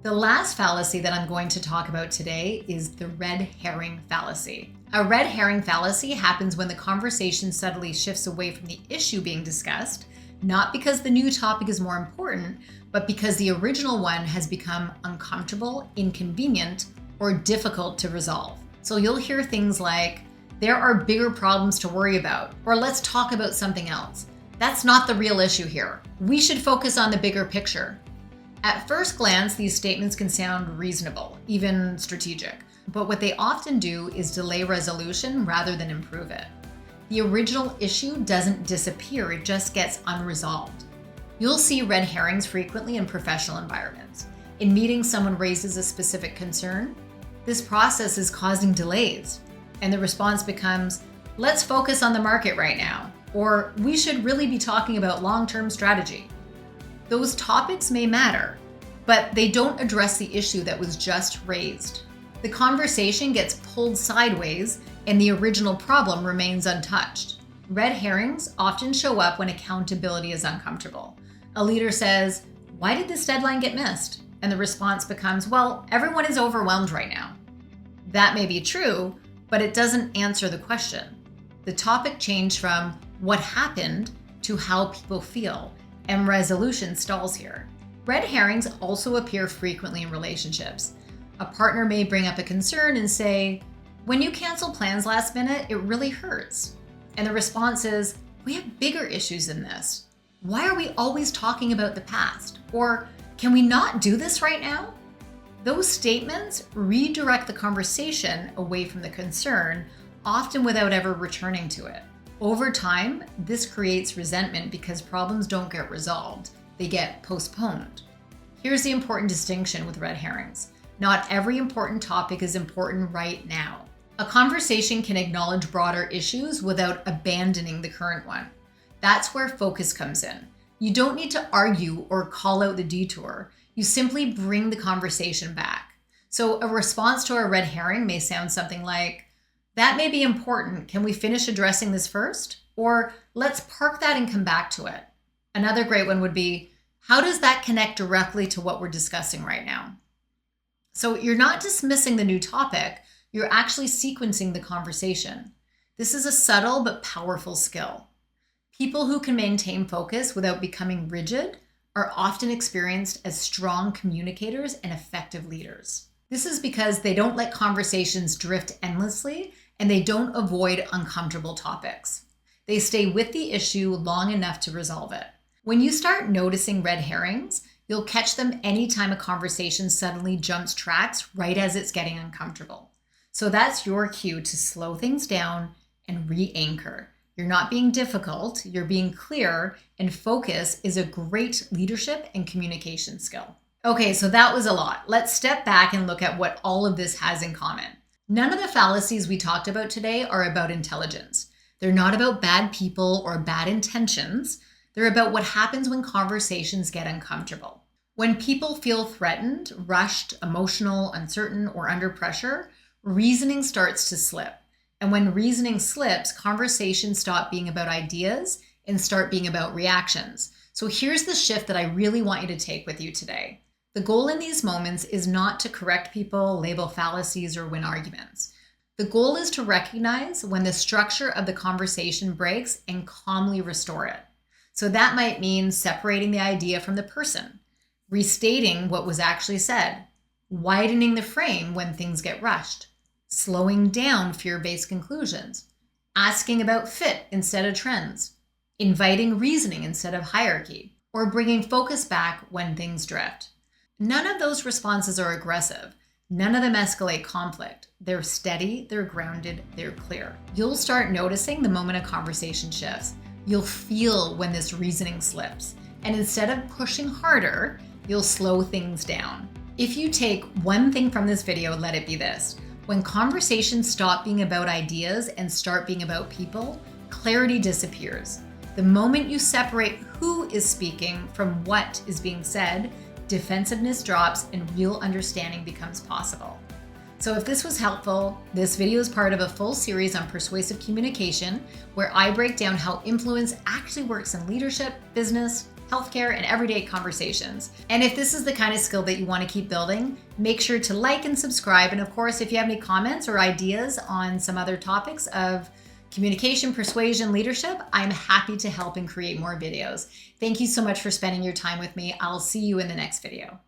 The last fallacy that I'm going to talk about today is the red herring fallacy. A red herring fallacy happens when the conversation subtly shifts away from the issue being discussed, not because the new topic is more important, but because the original one has become uncomfortable, inconvenient, or difficult to resolve. So you'll hear things like, there are bigger problems to worry about, or let's talk about something else. That's not the real issue here. We should focus on the bigger picture. At first glance, these statements can sound reasonable, even strategic, but what they often do is delay resolution rather than improve it. The original issue doesn't disappear, it just gets unresolved. You'll see red herrings frequently in professional environments. In meetings, someone raises a specific concern. This process is causing delays, and the response becomes, let's focus on the market right now, or we should really be talking about long-term strategy. Those topics may matter, but they don't address the issue that was just raised. The conversation gets pulled sideways and the original problem remains untouched. Red herrings often show up when accountability is uncomfortable. A leader says, "Why did this deadline get missed?" And the response becomes, "Well, everyone is overwhelmed right now." That may be true, but it doesn't answer the question. The topic changed from what happened to how people feel, and resolution stalls here. Red herrings also appear frequently in relationships. A partner may bring up a concern and say, "When you cancel plans last minute, it really hurts." And the response is, "We have bigger issues than this. Why are we always talking about the past?" Or, "Can we not do this right now?" Those statements redirect the conversation away from the concern, often without ever returning to it. Over time, this creates resentment because problems don't get resolved, they get postponed. Here's the important distinction with red herrings. Not every important topic is important right now. A conversation can acknowledge broader issues without abandoning the current one. That's where focus comes in. You don't need to argue or call out the detour. You simply bring the conversation back. So a response to a red herring may sound something like, "That may be important. Can we finish addressing this first?" Or, "Let's park that and come back to it." Another great one would be, "How does that connect directly to what we're discussing right now?" So you're not dismissing the new topic, you're actually sequencing the conversation. This is a subtle but powerful skill. People who can maintain focus without becoming rigid are often experienced as strong communicators and effective leaders. This is because they don't let conversations drift endlessly and they don't avoid uncomfortable topics. They stay with the issue long enough to resolve it. When you start noticing red herrings, you'll catch them anytime a conversation suddenly jumps tracks right as it's getting uncomfortable. So that's your cue to slow things down and re-anchor. You're not being difficult, you're being clear, and focus is a great leadership and communication skill. Okay, so that was a lot. Let's step back and look at what all of this has in common. None of the fallacies we talked about today are about intelligence. They're not about bad people or bad intentions. They're about what happens when conversations get uncomfortable. When people feel threatened, rushed, emotional, uncertain, or under pressure, reasoning starts to slip. And when reasoning slips, conversations stop being about ideas and start being about reactions. So here's the shift that I really want you to take with you today. The goal in these moments is not to correct people, label fallacies, or win arguments. The goal is to recognize when the structure of the conversation breaks and calmly restore it. So that might mean separating the idea from the person, restating what was actually said, widening the frame when things get rushed, slowing down fear-based conclusions, asking about fit instead of trends, inviting reasoning instead of hierarchy, or bringing focus back when things drift. None of those responses are aggressive. None of them escalate conflict. They're steady, they're grounded, they're clear. You'll start noticing the moment a conversation shifts. You'll feel when this reasoning slips. And instead of pushing harder, you'll slow things down. If you take one thing from this video, let it be this. When conversations stop being about ideas and start being about people, clarity disappears. The moment you separate who is speaking from what is being said, defensiveness drops and real understanding becomes possible. So if this was helpful, this video is part of a full series on persuasive communication, where I break down how influence actually works in leadership, business, healthcare, and everyday conversations. And if this is the kind of skill that you want to keep building, make sure to like and subscribe. And of course, if you have any comments or ideas on some other topics of communication, persuasion, leadership, I'm happy to help and create more videos. Thank you so much for spending your time with me. I'll see you in the next video.